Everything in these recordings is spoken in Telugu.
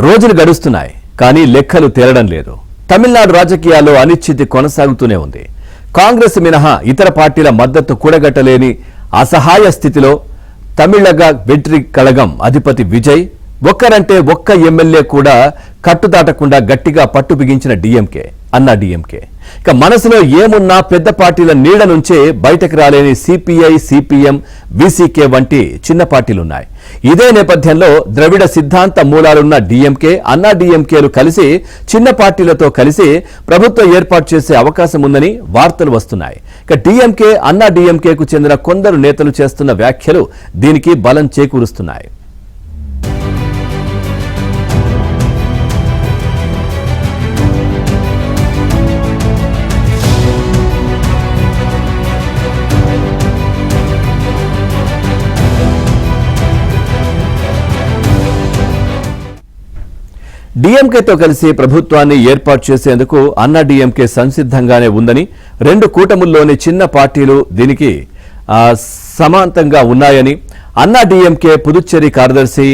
రోజులు గడుస్తున్నాయి కానీ లెక్కలు తేలడం లేదు. తమిళనాడు రాజకీయాల్లో అనిశ్చితి కొనసాగుతూనే ఉంది. కాంగ్రెస్ మినహా ఇతర పార్టీల మద్దతు కూడగట్టలేని అసహాయ స్థితిలో తమిళగ వెట్రి కళగం అధిపతి విజయ్ ఒక్కరంటే ఒక్క ఎమ్మెల్యే కూడా కట్టుదాటకుండా గట్టిగా పట్టు బిగించిన డీఎంకే అన్నా డీఎంకే. ఇక మనసులో ఏమున్నా పెద్ద పార్టీల నీడ నుంచే బయటకు రాలేని సిపిఐ, సిపిఎం, విసికే వంటి చిన్న పార్టీలున్నాయి. ఇదే నేపథ్యంలో ద్రవిడ సిద్ధాంత మూలాలున్న డీఎంకే, అన్నా డీఎంకేలు కలిసి చిన్న పార్టీలతో కలిసి ప్రభుత్వం ఏర్పాటు చేసే అవకాశం ఉందని వార్తలు వస్తున్నాయి. ఇక డీఎంకే, అన్నా డీఎంకేకు చెందిన కొందరు నేతలు చేస్తున్న వ్యాఖ్యలు దీనికి బలం చేకూరుస్తున్నాయి. డీఎంకేతో కలిసి ప్రభుత్వాన్ని ఏర్పాటు చేసేందుకు అన్నా డీఎంకే సంసిద్ధంగానే ఉందని, రెండు కూటముల్లోని చిన్న పార్టీలు దీనికి సమాంతంగా ఉన్నాయని అన్నా డీఎంకే పుదుచ్చేరి కార్యదర్శి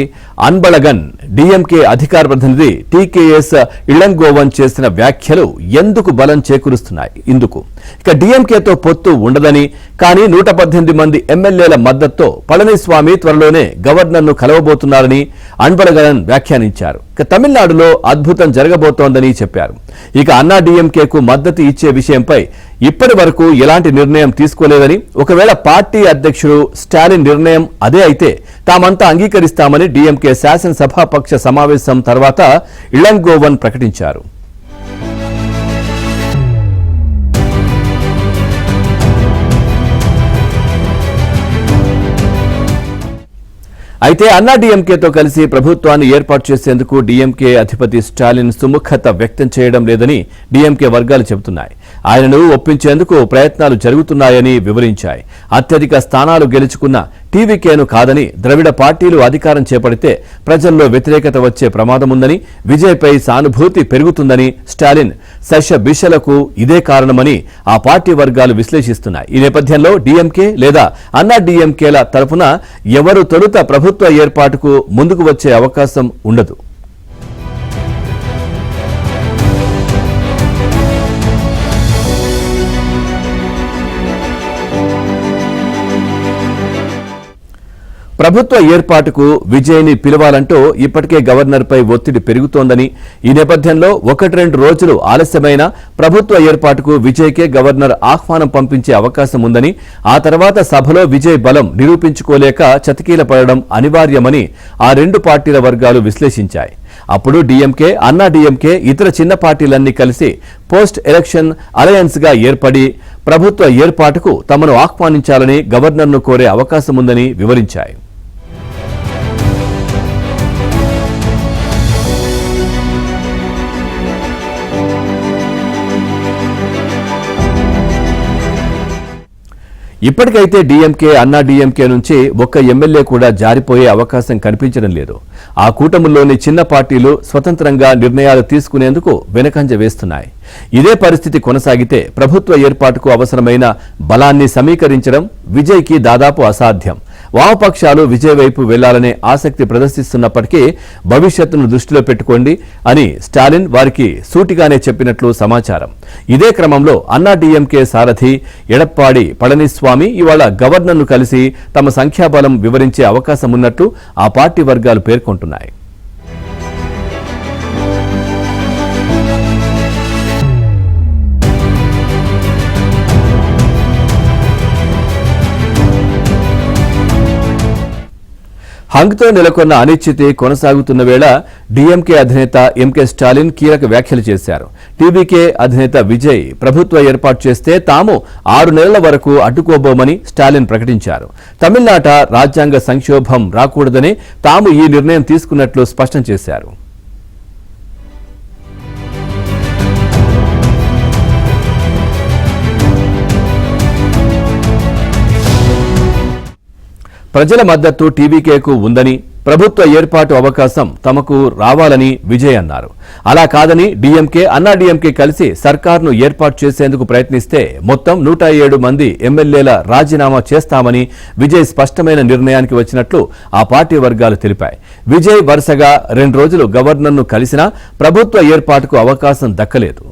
అన్బళగన్ డీఎంకే అధికార ప్రతినిధి టీకేఎస్ ఇళంగోవన్ చేసిన వ్యాఖ్యలు ఎందుకు బలం చేకూరుస్తున్నాయి. ఇందుకు ఇక డీఎంకేతో పొత్తు ఉండదని, కానీ 118 మంది ఎమ్మెల్యేల మద్దతుతో పళనిస్వామి త్వరలోనే గవర్నర్ను కలవబోతున్నారని అన్బళగన్ వ్యాఖ్యానించారు. ఇక తమిళనాడులో అద్భుతం జరగబోతోందని చెప్పారు. ఇక అన్నా డీఎంకేకు మద్దతు ఇచ్చే విషయంపై ఇప్పటి వరకు ఎలాంటి నిర్ణయం తీసుకోలేదని, ఒకవేళ పార్టీ అధ్యక్షుడు స్టాలిన్ నిర్ణయం అదే అయితే తామంతా అంగీకరిస్తామని డీఎంకే శాసనసభాపక్ష సమావేశం తర్వాత ఇళంగోవన్ ప్రకటించారు. అయితే అన్నా డీఎంకేతో కలిసి ప్రభుత్వాన్ని ఏర్పాటు చేసేందుకు డీఎంకే అధిపతి స్టాలిన్ సుముఖత వ్యక్తం చేయడం లేదని డీఎంకే వర్గాలు చెబుతున్నాయి. ఆయనను ఒప్పించేందుకు ప్రయత్నాలు జరుగుతున్నాయని వివరించాయి. అత్యధిక స్థానాలు గెలుచుకున్న టీవీకేను కాదని, ద్రవిడ పార్టీలు అధికారం చేపడితే ప్రజల్లో వ్యతిరేకత వచ్చే ప్రమాదముందని, విజయ్పై సానుభూతి పెరుగుతుందని స్టాలిన్ శశబిషలకు ఇదే కారణమని ఆ పార్టీ వర్గాలు విశ్లేషిస్తున్నాయి. ఈ నేపథ్యంలో డీఎంకే లేదా అన్నా డీఎంకేల తరఫున ఎవరు తొలుత ప్రభుత్వ ఏర్పాటుకు ముందుకు వచ్చే అవకాశం ఉండదు. ప్రభుత్వ ఏర్పాటుకు విజయ్ని పిలవాలంటూ ఇప్పటికే గవర్నర్పై ఒత్తిడి పెరుగుతోందని, ఈ నేపథ్యంలో 1-2 రోజులు ఆలస్యమైన ప్రభుత్వ ఏర్పాటుకు విజయ్కే గవర్నర్ ఆహ్వానం పంపించే అవకాశం ఉందని, ఆ తర్వాత సభలో విజయ్ బలం నిరూపించుకోలేక చతికీలపడడం అనివార్యమని ఆ రెండు పార్టీల వర్గాలు విశ్లేషించాయి. అప్పుడు డీఎంకే, అన్నా డీఎంకే ఇతర చిన్న పార్టీలన్నీ కలిసి పోస్ట్ ఎలక్షన్ అలయన్స్ గా ఏర్పడి ప్రభుత్వ ఏర్పాటుకు తమను ఆహ్వానించాలని గవర్నర్ను కోరే అవకాశం ఉందని వివరించాయి. ఇప్పటికైతే డీఎంకే, అన్నా డీఎంకే నుంచి ఒక్క ఎమ్మెల్యే కూడా జారిపోయే అవకాశం కనిపించడం లేదు. ఆ కూటముల్లోని చిన్న పార్టీలు స్వతంత్రంగా నిర్ణయాలు తీసుకునేందుకు వెనకంజ వేస్తున్నాయి. ఇదే పరిస్థితి కొనసాగితే ప్రభుత్వ ఏర్పాటుకు అవసరమైన బలాన్ని సమీకరించడం విజయ్కి దాదాపు అసాధ్యం. వామపక్షాలు విజయ్ వైపు వెళ్లాలనే ఆసక్తి ప్రదర్శిస్తున్నప్పటికీ భవిష్యత్తును దృష్టిలో పెట్టుకోండి అని స్టాలిన్ వారికి సూటిగానే చెప్పినట్లు సమాచారం. ఇదే క్రమంలో అన్నా డీఎంకే సారథి ఎడప్పాడి పళనిస్వామి ఇవాళ గవర్నర్ను కలిసి తమ సంఖ్యాబలం వివరించే అవకాశం ఉన్నట్లు ఆ పార్టీ వర్గాలు పేర్కొంటున్నాయి. హంగ్తో నెలకొన్న అనిశ్చితి కొనసాగుతున్న వేళ డీఎంకే అధినేత ఎంకే స్టాలిన్ కీలక వ్యాఖ్యలు చేశారు. టీవీకే అధినేత విజయ్ ప్రభుత్వ ఏర్పాటు చేస్తే తాము 6 నెలల వరకు అడ్డుకోబోమని స్టాలిన్ ప్రకటించారు. తమిళనాట రాజ్యాంగ సంక్షోభం రాకూడదని తాము ఈ నిర్ణయం తీసుకున్నట్లు స్పష్టం చేశారు. ప్రజల మద్దతు టీవీకేకు ఉందని, ప్రభుత్వ ఏర్పాటు అవకాశం తమకు రావాలని విజయ్ అన్నారు. అలా కాదని డీఎంకే, అన్నా డీఎంకే కలిసి సర్కార్ను ఏర్పాటు చేసేందుకు ప్రయత్నిస్తే మొత్తం 107 మంది ఎమ్మెల్యేల రాజీనామా చేస్తామని విజయ్ స్పష్టమైన నిర్ణయానికి వచ్చినట్లు ఆ పార్టీ వర్గాలు తెలిపాయి. విజయ్ వరుసగా 2 రోజులు గవర్నర్ను కలిసినా ప్రభుత్వ ఏర్పాటుకు అవకాశం దక్కలేదు.